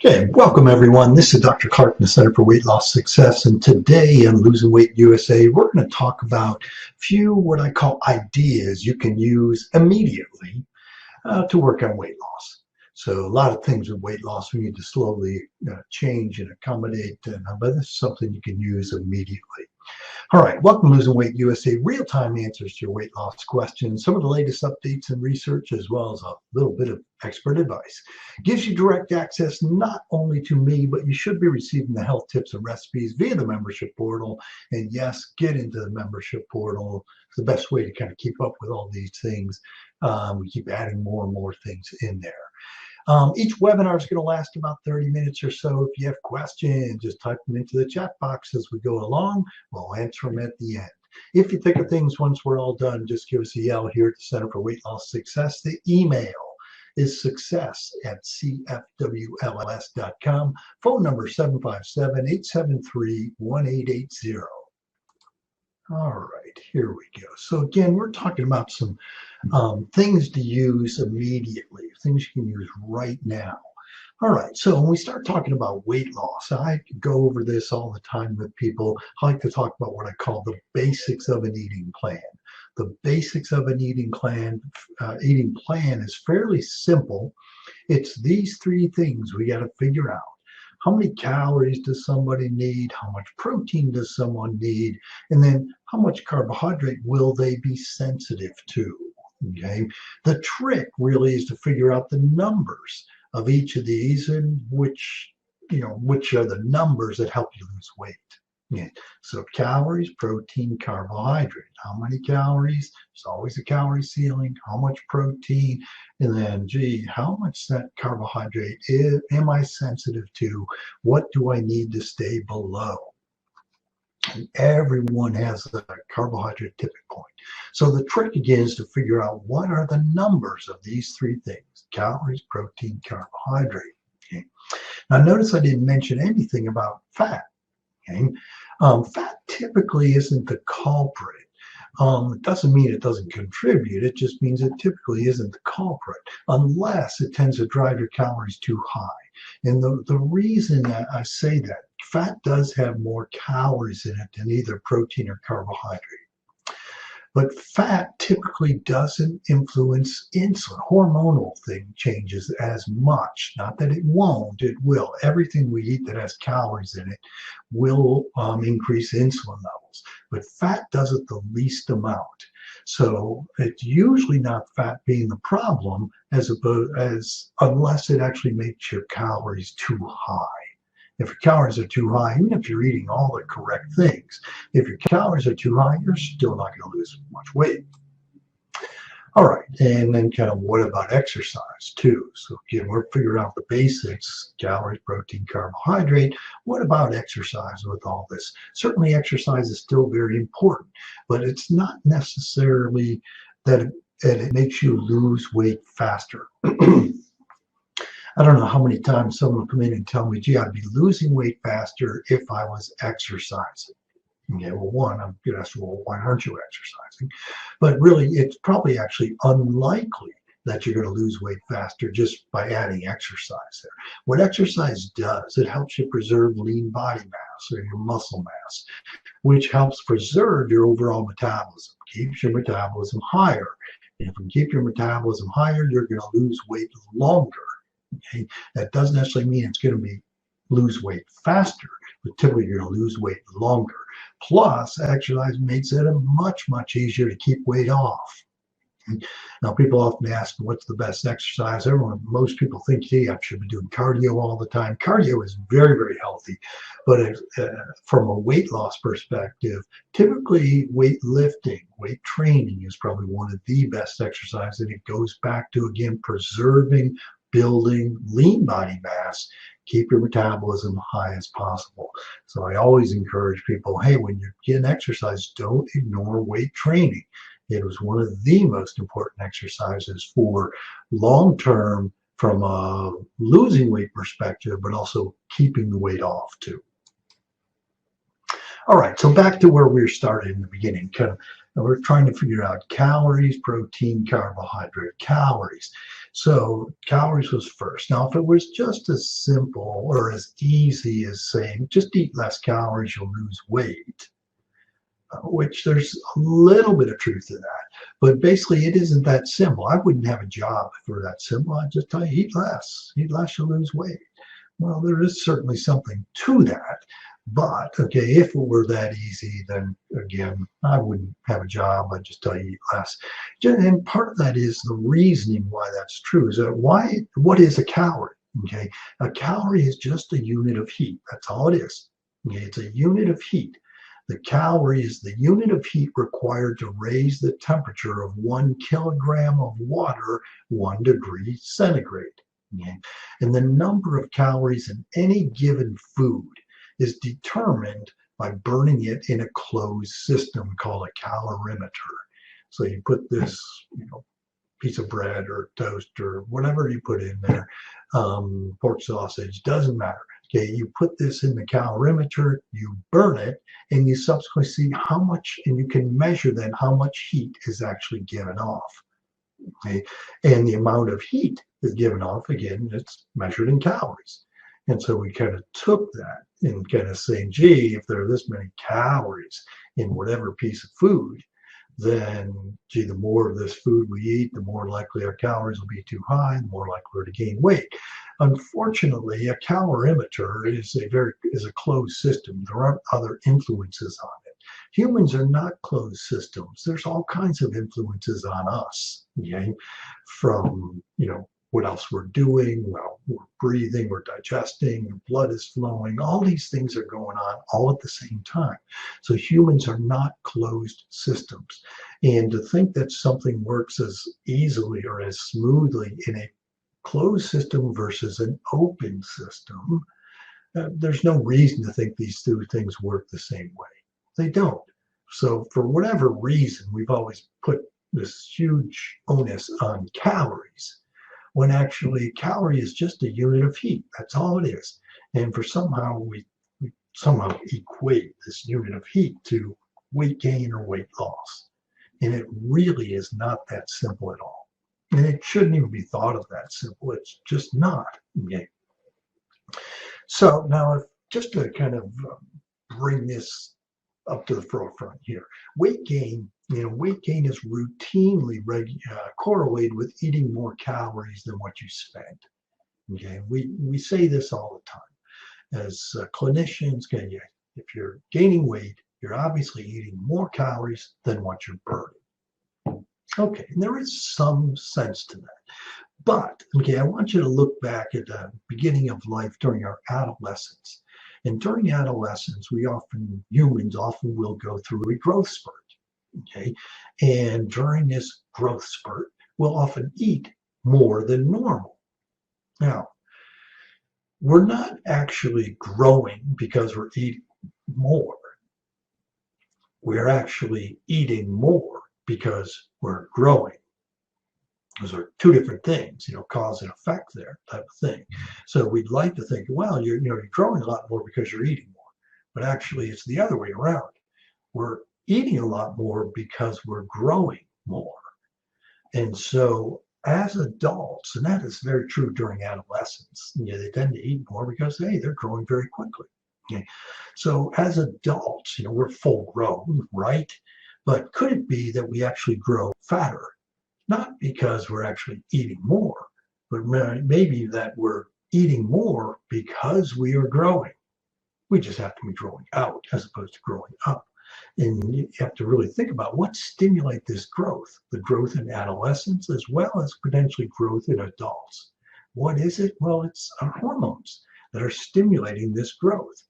Okay, welcome everyone. This is Dr. Clark from the Center for Weight Loss Success, and today on Losing Weight USA, we're going to talk about a few what I call ideas you can use immediately to work on weight loss. So a lot of things with weight loss we need to slowly change and accommodate, but this is something you can use immediately. All right, welcome to Losing Weight USA, real-time answers to your weight loss questions, some of the latest updates and research, as well as a little bit of expert advice. Gives you direct access not only to me, but you should be receiving the health tips and recipes via the membership portal. And yes, get into the membership portal. It's the best way to kind of keep up with all these things. We keep adding more and more things in there. Each webinar is going to last about 30 minutes or so. If you have questions, just type them into the chat box as we go along. We'll answer them at the end. If you think of things once we're all done, just give us a yell here at the Center for Weight Loss Success. The email is success@cfwls.com. Phone number 757-873-1880. All right, here we go. So again, we're talking about some things to use immediately, things you can use right now. All right, so when we start talking about weight loss, I go over this all the time with people. I like to talk about what I call the basics of an eating plan. The basics of an eating plan is fairly simple. It's these three things we got to figure out. How many calories does somebody need? How much protein does someone need? And then how much carbohydrate will they be sensitive to? Okay. The trick really is to figure out the numbers of each of these and which are the numbers that help you lose weight. Yeah. So calories, protein, carbohydrate. How many calories? There's always a calorie ceiling. How much protein? And then, how much that carbohydrate am I sensitive to? What do I need to stay below? And everyone has a carbohydrate tipping point. So the trick again is to figure out what are the numbers of these three things: calories, protein, carbohydrate. Okay. Now notice I didn't mention anything about fat. Okay. Fat typically isn't the culprit. It doesn't mean it doesn't contribute. It just means it typically isn't the culprit unless it tends to drive your calories too high. And the reason that I say that, fat does have more calories in it than either protein or carbohydrate. But fat typically doesn't influence insulin. Hormonal thing changes as much. Not that it won't, it will. Everything we eat that has calories in it will increase insulin levels. But fat does it the least amount. So it's usually not fat being the problem unless it actually makes your calories too high. If your calories are too high, even if you're eating all the correct things, if your calories are too high, you're still not going to lose much weight. All right, and then kind of what about exercise too? So again, we're figuring out the basics: calories, protein, carbohydrate. What about exercise with all this? Certainly exercise is still very important, but it's not necessarily that it makes you lose weight faster. I don't know how many times someone will come in and tell me, gee, I'd be losing weight faster if I was exercising. Okay, well, one, I'm going to ask you, well, why aren't you exercising? But really, it's probably actually unlikely that you're going to lose weight faster just by adding exercise there. What exercise does, it helps you preserve lean body mass or your muscle mass, which helps preserve your overall metabolism, keeps your metabolism higher. And if you keep your metabolism higher, you're going to lose weight longer. Okay. That doesn't necessarily mean it's going to lose weight faster, but typically you're going to lose weight longer. Plus, exercise makes it much, much easier to keep weight off. Okay. Now, people often ask, what's the best exercise? Most people think, gee, I should be doing cardio all the time. Cardio is very, very healthy, but from a weight loss perspective, typically weightlifting, weight training is probably one of the best exercises, and it goes back to, again, preserving, building lean body mass, keep your metabolism high as possible. So I always encourage people, hey, when you're getting exercise, don't ignore weight training. It was one of the most important exercises for long-term from a losing weight perspective, but also keeping the weight off too. All right, so back to where we started in the beginning, kind of And we're trying to figure out calories, protein, carbohydrate, calories. So calories was first. Now, if it was just as simple or as easy as saying, just eat less calories, you'll lose weight, which there's a little bit of truth to that. But basically, it isn't that simple. I wouldn't have a job if it were that simple. I'd just tell you, eat less, you'll lose weight. Well, there is certainly something to that. But, okay, if it were that easy, then again, I wouldn't have a job. I'd just tell you, eat less. And part of that is the reasoning why that's true. Is that what is a calorie? Okay, a calorie is just a unit of heat. That's all it is. Okay, it's a unit of heat. The calorie is the unit of heat required to raise the temperature of 1 kilogram of water 1 degree centigrade. Okay? And the number of calories in any given food is determined by burning it in a closed system called a calorimeter. So you put this, piece of bread or toast or whatever you put in there, pork sausage, doesn't matter. Okay, you put this in the calorimeter, you burn it, and you subsequently see how much, and you can measure then how much heat is actually given off. Okay, and the amount of heat is given off, again, it's measured in calories. And so we kind of took that and kind of saying, gee, if there are this many calories in whatever piece of food, then, gee, the more of this food we eat, the more likely our calories will be too high, the more likely we're to gain weight. Unfortunately, a calorimeter is a closed system. There aren't other influences on it. Humans are not closed systems. There's all kinds of influences on us, okay? From, what else we're doing. Well, we're breathing, we're digesting, blood is flowing. All these things are going on all at the same time. So humans are not closed systems. And to think that something works as easily or as smoothly in a closed system versus an open system, there's no reason to think these two things work the same way. They don't. So for whatever reason, we've always put this huge onus on calories, when actually a calorie is just a unit of heat. That's all it is. And for somehow we somehow equate this unit of heat to weight gain or weight loss. And it really is not that simple at all. And it shouldn't even be thought of that simple. It's just not. Okay. So now, just to kind of bring this up to the forefront here, weight gain is routinely correlated with eating more calories than what you spend. Okay, we say this all the time as clinicians. Okay, if you're gaining weight, you're obviously eating more calories than what you're burning. Okay, and there is some sense to that. But, okay, I want you to look back at the beginning of life during our adolescence. And during adolescence, humans often will go through a growth spurt. Okay, and during this growth spurt, we'll often eat more than normal. Now, we're not actually growing because we're eating more. We're actually eating more because we're growing. Those are two different things, cause and effect there, type of thing. So we'd like to think, well, you're growing a lot more because you're eating more. But actually, it's the other way around. We're eating a lot more because we're growing more. And so as adults, and that is very true during adolescence, they tend to eat more because, hey, they're growing very quickly. Okay. So as adults, we're full grown, right? But could it be that we actually grow fatter? Not because we're actually eating more, but maybe that we're eating more because we are growing. We just have to be growing out as opposed to growing up. And you have to really think about what stimulates this growth, the growth in adolescence as well as potentially growth in adults. What is it? Well, it's our hormones that are stimulating this growth.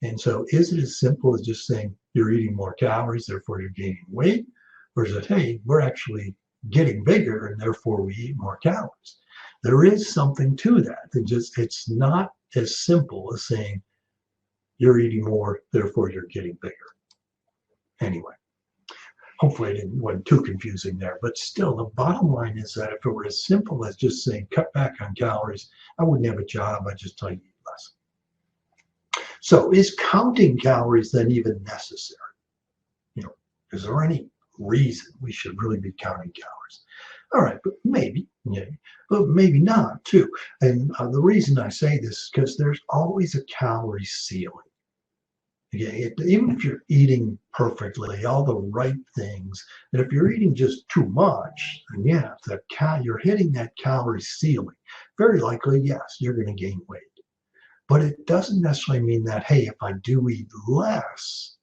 And so is it as simple as just saying you're eating more calories, therefore you're gaining weight? Or is it, hey, we're actually getting bigger and therefore we eat more calories? There is something to that. It's not as simple as saying you're eating more, therefore you're getting bigger. Anyway, hopefully it wasn't too confusing there, but still the bottom line is that if it were as simple as just saying cut back on calories, I wouldn't have a job. I'd just tell you eat less. So is counting calories then even necessary? Is there any reason we should really be counting calories. All right, but maybe, yeah, but maybe not too. And the reason I say this is because there's always a calorie ceiling. Okay, even if you're eating perfectly, all the right things, and if you're eating just too much, then yeah, you're hitting that calorie ceiling. Very likely, yes, you're going to gain weight. But it doesn't necessarily mean that, hey, if I do eat less,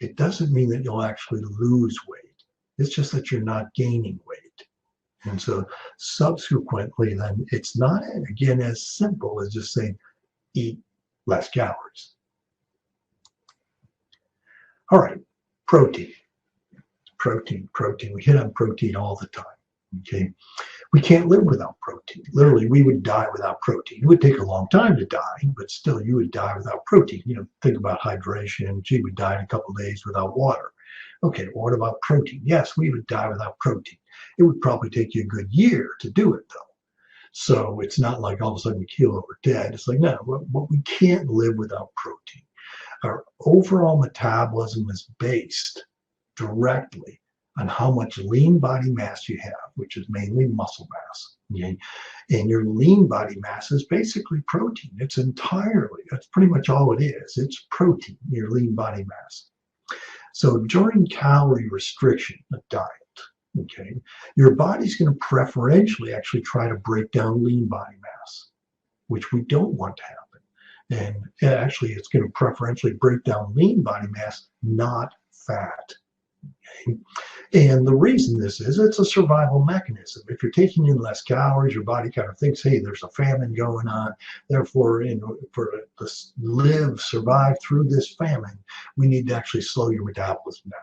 it doesn't mean that you'll actually lose weight. It's just that you're not gaining weight. And so subsequently, then it's not, again, as simple as just saying, eat less calories. All right, protein. We hit on protein all the time, okay? We can't live without protein. Literally, we would die without protein. It would take a long time to die, but still you would die without protein. You know, think about hydration. Gee, we'd die in a couple of days without water. Okay, well, what about protein? Yes, we would die without protein. It would probably take you a good year to do it, though. So it's not like all of a sudden we keel over dead. It's like, no, we can't live without protein. Our overall metabolism is based directly on how much lean body mass you have, which is mainly muscle mass. Okay? And your lean body mass is basically protein. That's pretty much all it is. It's protein, your lean body mass. So during calorie restriction, a diet, okay, your body's going to preferentially actually try to break down lean body mass, which we don't want to happen. And actually, it's going to preferentially break down lean body mass, not fat. Okay? And the reason this is, it's a survival mechanism. If you're taking in less calories, your body kind of thinks, hey, there's a famine going on. Therefore, for to survive through this famine, we need to actually slow your metabolism down.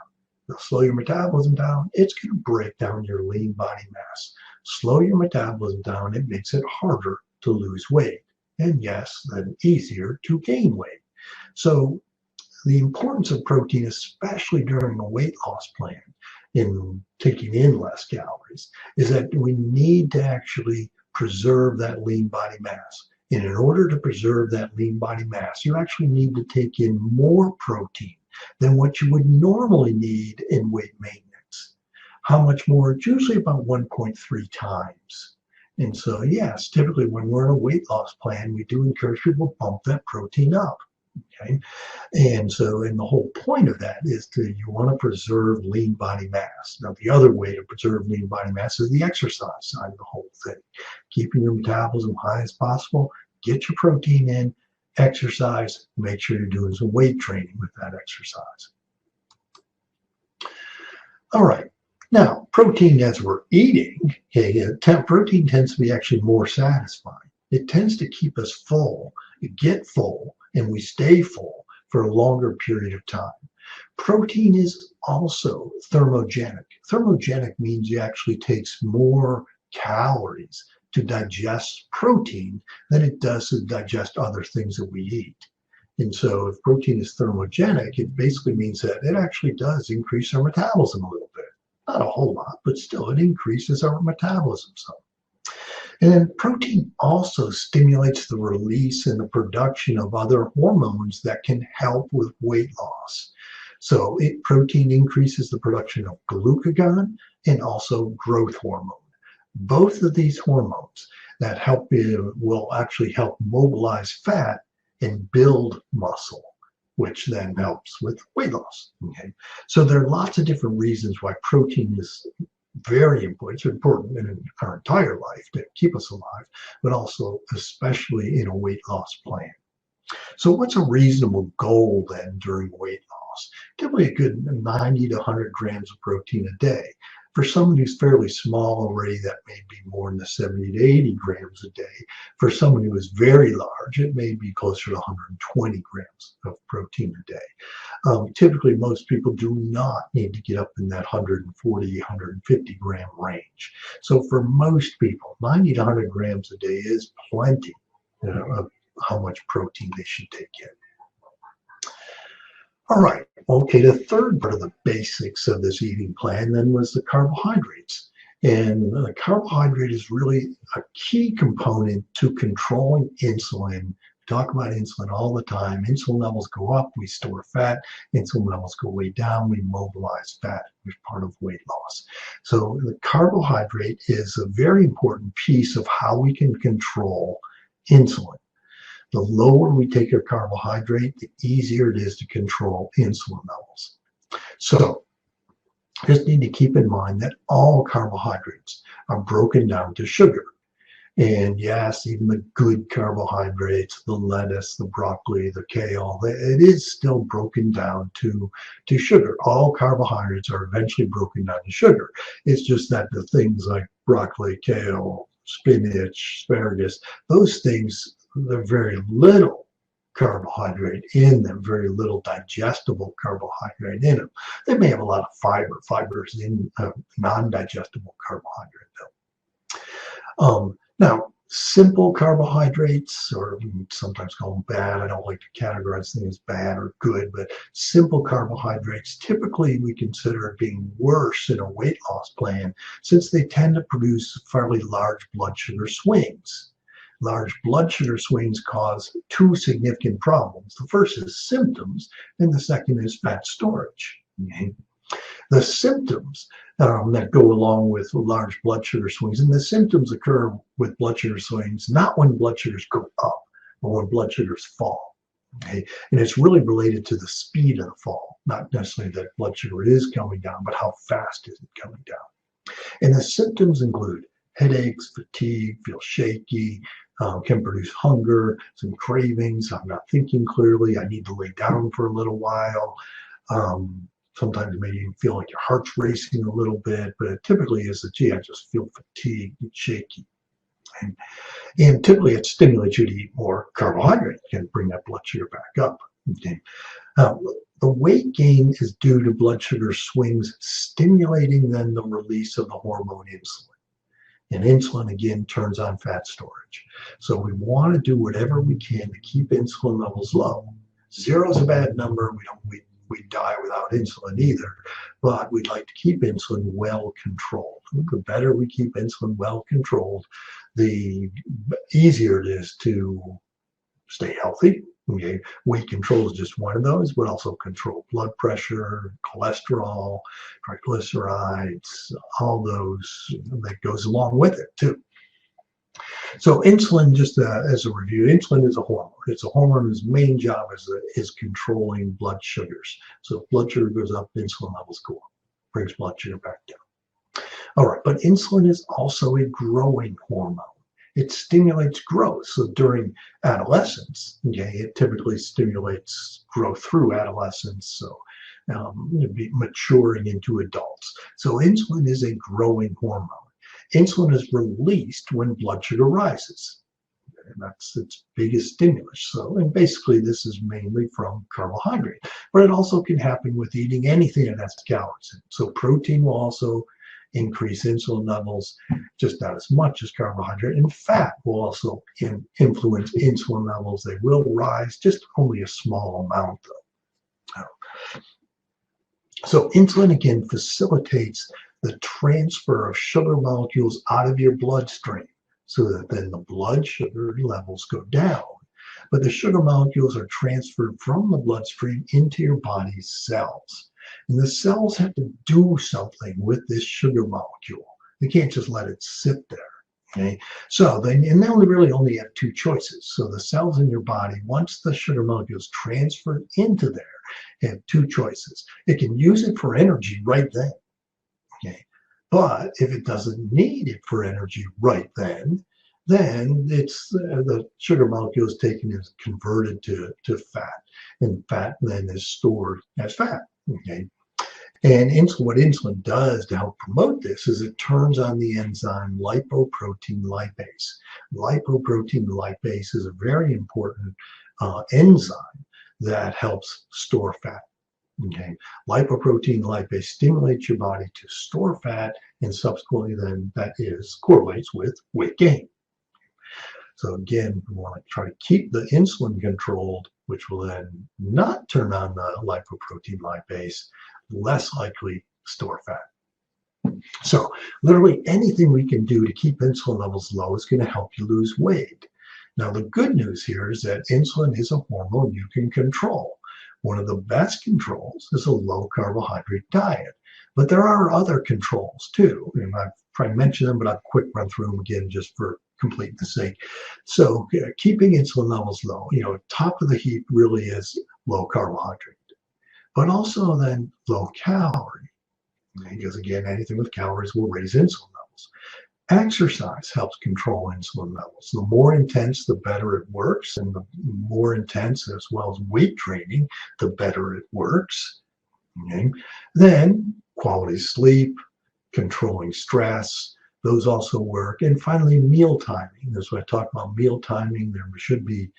Now, slow your metabolism down, it's going to break down your lean body mass. Slow your metabolism down, it makes it harder to lose weight. And yes, then easier to gain weight. So the importance of protein, especially during a weight loss plan, in taking in less calories, is that we need to actually preserve that lean body mass. And in order to preserve that lean body mass, you actually need to take in more protein than what you would normally need in weight maintenance. How much more? It's usually about 1.3 times. And so, yes, typically when we're in a weight loss plan, we do encourage people to bump that protein up. Okay, and so, and the whole point of that is you want to preserve lean body mass. Now, the other way to preserve lean body mass is the exercise side of the whole thing, keeping your metabolism high as possible. Get your protein in, exercise. Make sure you're doing some weight training with that exercise. All right. Now, protein as we're eating, okay, protein tends to be actually more satisfying. It tends to keep us full, get full, and we stay full for a longer period of time. Protein is also thermogenic. Thermogenic means it actually takes more calories to digest protein than it does to digest other things that we eat. And so if protein is thermogenic, it basically means that it actually does increase our metabolism a little bit. Not a whole lot, but still it increases our metabolism some. And then protein also stimulates the release and the production of other hormones that can help with weight loss. So protein increases the production of glucagon and also growth hormone. Both of these hormones that will actually help mobilize fat and build muscle, which then helps with weight loss. Okay, so there are lots of different reasons why protein is very important. It's important in our entire life to keep us alive, but also especially in a weight loss plan. So what's a reasonable goal then during weight loss? Typically a good 90 to 100 grams of protein a day. For someone who's fairly small already, that may be more in the 70 to 80 grams a day. For someone who is very large, it may be closer to 120 grams of protein a day. Typically, most people do not need to get up in that 140, 150 gram range. So for most people, 90 to 100 grams a day is plenty of how much protein they should take in. All right, okay, the third part of the basics of this eating plan then was the carbohydrates. And the carbohydrate is really a key component to controlling insulin talk about insulin all the time. Insulin levels go up, we store fat. Insulin levels go way down, we mobilize fat, which is part of weight loss. So the carbohydrate is a very important piece of how we can control insulin. The lower we take our carbohydrate, the easier it is to control insulin levels. So just need to keep in mind that all carbohydrates are broken down to sugar. And yes, even the good carbohydrates, the lettuce, the broccoli, the kale, it is still broken down to sugar. All carbohydrates are eventually broken down to sugar. It's just that the things like broccoli, kale, spinach, asparagus, those things, there's very little carbohydrate in them, very little digestible carbohydrate in them. They may have a lot of fiber. Fiber is in non-digestible carbohydrate though. Now, simple carbohydrates, or sometimes call them bad, I don't like to categorize things as bad or good, but simple carbohydrates, typically we consider being worse in a weight loss plan since they tend to produce fairly large blood sugar swings. Large blood sugar swings cause two significant problems. The first is symptoms, and the second is fat storage. Okay? The symptoms that go along with large blood sugar swings, and the symptoms occur with blood sugar swings not when blood sugars go up, but when blood sugars fall. Okay? And it's really related to the speed of the fall, not necessarily that blood sugar is coming down, but how fast is it coming down. And the symptoms include headaches, fatigue, feel shaky, can produce hunger, some cravings. I'm not thinking clearly. I need to lay down for a little while. Sometimes maybe you feel like your heart's racing a little bit, but it typically is that, gee, I just feel fatigued and shaky. And typically it stimulates you to eat more carbohydrate and bring that blood sugar back up. Okay. The weight gain is due to blood sugar swings stimulating then the release of the hormone insulin. And insulin, again, turns on fat storage. So we want to do whatever we can to keep insulin levels low. 0 is a bad number. We die without insulin either, but we'd like to keep insulin well controlled. The better we keep insulin well controlled, the easier it is to stay healthy. Okay. Weight control is just one of those, but also control blood pressure, cholesterol, triglycerides, all those that goes along with it too. So insulin, just as a review, insulin is a hormone. It's a hormone whose main job is controlling blood sugars. So if blood sugar goes up, insulin levels go up, brings blood sugar back down. All right, but insulin is also a growing hormone. It stimulates growth. So during adolescence, okay, it typically stimulates growth through adolescence. So maturing into adults. So insulin is a growing hormone. Insulin is released when blood sugar rises. And that's its biggest stimulus. So, and basically this is mainly from carbohydrate, but it also can happen with eating anything that has calories in it. So protein will also increase insulin levels, just not as much as carbohydrate, and fat will also influence insulin levels. They will rise, just only a small amount though. So insulin again facilitates the transfer of sugar molecules out of your bloodstream so that then the blood sugar levels go down. But the sugar molecules are transferred from the bloodstream into your body's cells. And the cells have to do something with this sugar molecule. They can't just let it sit there. Okay, so they really only have two choices. So the cells in your body, once the sugar molecule is transferred into there, have two choices. It can use it for energy right then. Okay, but if it doesn't need it for energy right then it's the sugar molecule is taken and converted to fat, and fat then is stored as fat. Okay. And what insulin does to help promote this is it turns on the enzyme lipoprotein lipase. Lipoprotein lipase is a very important enzyme that helps store fat. Okay, lipoprotein lipase stimulates your body to store fat, and subsequently then that correlates with weight gain. So again, we want to try to keep the insulin controlled, which will then not turn on the lipoprotein lipase, less likely store fat. So literally anything we can do to keep insulin levels low is going to help you lose weight. Now, the good news here is that insulin is a hormone you can control. One of the best controls is a low carbohydrate diet. But there are other controls too. And I've probably mentioned them, but I'll quick run through them again just for completeness sake. So keeping insulin levels low, top of the heap really is low carbohydrate, but also then low calorie. Because again, anything with calories will raise insulin levels. Exercise helps control insulin levels. The more intense, the better it works. And the more intense, as well as weight training, the better it works. Okay. Then quality sleep, controlling stress, those also work. And finally, meal timing. That's what I talk about meal timing. There should be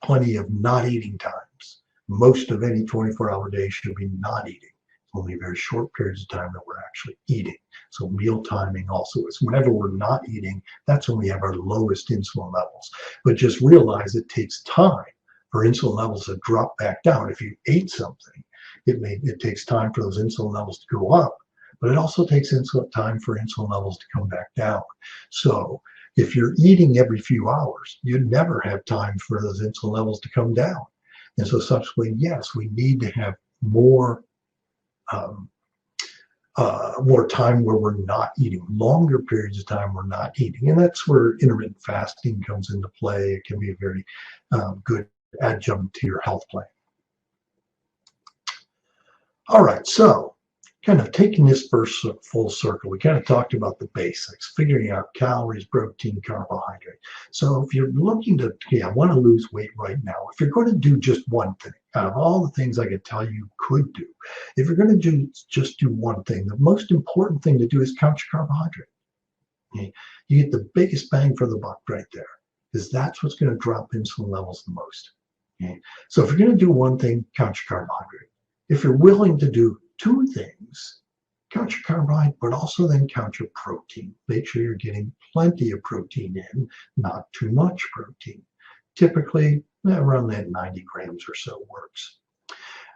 plenty of not eating times. Most of any 24-hour day should be not eating. Only very short periods of time that we're actually eating. So meal timing also is whenever we're not eating, that's when we have our lowest insulin levels. But just realize it takes time for insulin levels to drop back down. If you ate something, it takes time for those insulin levels to go up, but it also takes time for insulin levels to come back down. So if you're eating every few hours, you never have time for those insulin levels to come down. And so subsequently, yes, we need to have more time where we're not eating, longer periods of time we're not eating. And that's where intermittent fasting comes into play. It can be a very good adjunct to your health plan. All right, so kind of taking this first full circle, we kind of talked about the basics, figuring out calories, protein, carbohydrate. So if you're looking to, I want to lose weight right now, if you're going to do just one thing, out of all the things I could tell you could do, if you're going to just do one thing, the most important thing to do is count your carbohydrate. Okay? You get the biggest bang for the buck right there, because that's what's going to drop insulin levels the most. Okay? So if you're going to do one thing, count your carbohydrate. If you're willing to do two things, count your carbohydrate, but also then count your protein. Make sure you're getting plenty of protein in, not too much protein. Typically, around that 90 grams or so works.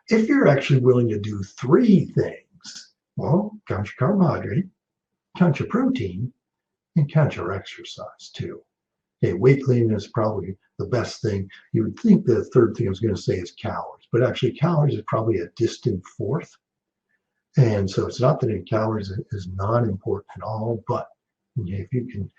If you're actually willing to do three things, well, count your carbohydrate, count your protein, and count your exercise too. Okay, weight cleaning is probably the best thing. You would think the third thing I was going to say is calories, but actually calories is probably a distant fourth. And so it's not that calories is not important at all, but if you can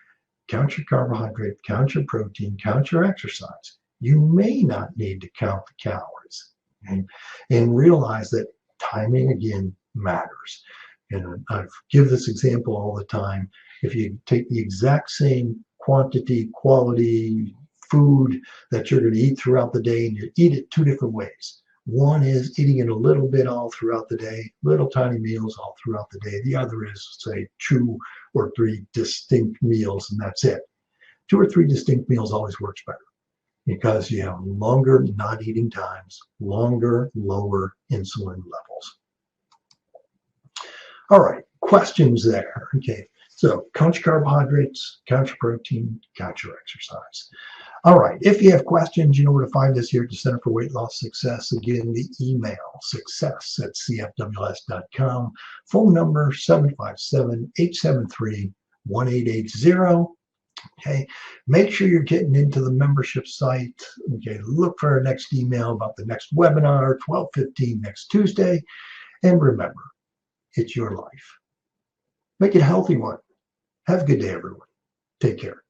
count your carbohydrate, count your protein, count your exercise, you may not need to count the calories. Okay? And realize that timing, again, matters. And I give this example all the time. If you take the exact same quantity, quality, food that you're going to eat throughout the day, and you eat it two different ways. One is eating it a little bit all throughout the day, little tiny meals all throughout the day. The other is, say, 2 or 3 distinct meals, and that's it. 2 or 3 distinct meals always works better because you have longer not eating times, longer, lower insulin levels. All right, questions there. Okay, so count your carbohydrates, count your protein, count your exercise. All right, if you have questions, you know where to find us here at the Center for Weight Loss Success. Again, the email, success@cfws.com. Phone number, 757-873-1880. Okay, make sure you're getting into the membership site. Okay, look for our next email about the next webinar, 12:15 next Tuesday. And remember, it's your life. Make it a healthy one. Have a good day, everyone. Take care.